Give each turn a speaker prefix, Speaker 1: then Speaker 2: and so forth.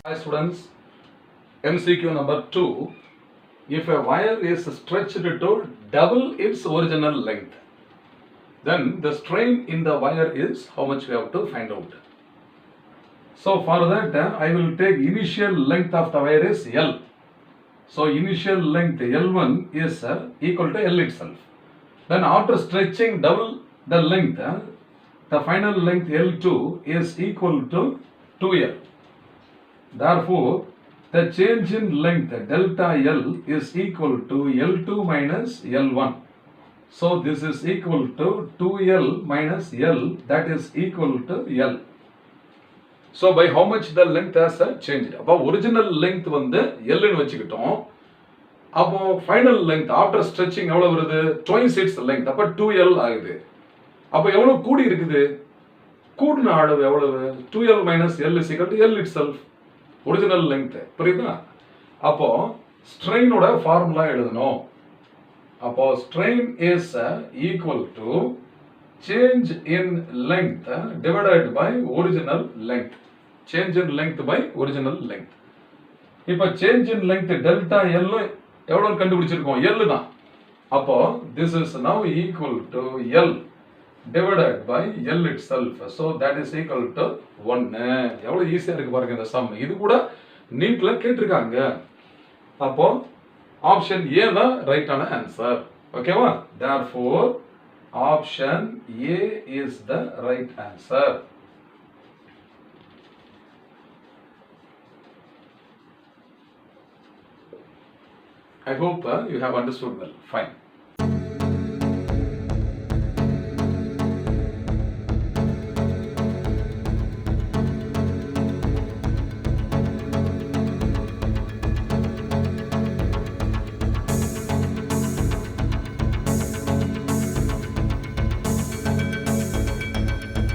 Speaker 1: Hi students, MCQ number 2. If a wire is stretched to double its original length, then the strain in the wire is how much we have to find out. So for that I will take initial length of the wire is L. So initial length L1 is equal to L itself. Then after stretching double the length, the final length L2 is equal to 2L. Therefore, the change in length delta L is equal to L2 minus L1. So this is equal to 2L minus L, that is equal to L. So by how much the length has changed? About original length வந்து L ன்னு வச்சுக்கிட்டோம். அப்போ final length after stretching எவ்வளவு வருது? Twice its length. அப்போ 2L ஆகுது. அப்போ எவ்வளவு கூடி இருக்குது? கூடின அளவு எவ்வளவு? 2L minus L is equal to L itself. Original length. புரியுதா? அப்போ strain ஓட ஃபார்முலா எழுதணும். அப்போ strain is equal to change in length divided by original length. Change in length by original length. இப்போ change in length delta L எவ்வளவு கண்டுபிடிச்சிருக்கோம்? L தான். அப்போ this is now equal to L divided by L itself. So that is equal to 1. எவ்வளவு ஈஸியா இருக்கு பாருங்க இந்த சம். இது கூட நீட்ல கேட்டிருக்காங்க. அப்போ ஆப்ஷன் A தான் ரைட்டான ஆன்சர். ஓகேவா? Therefore option A is the right answer. I hope you have understood well. Fine.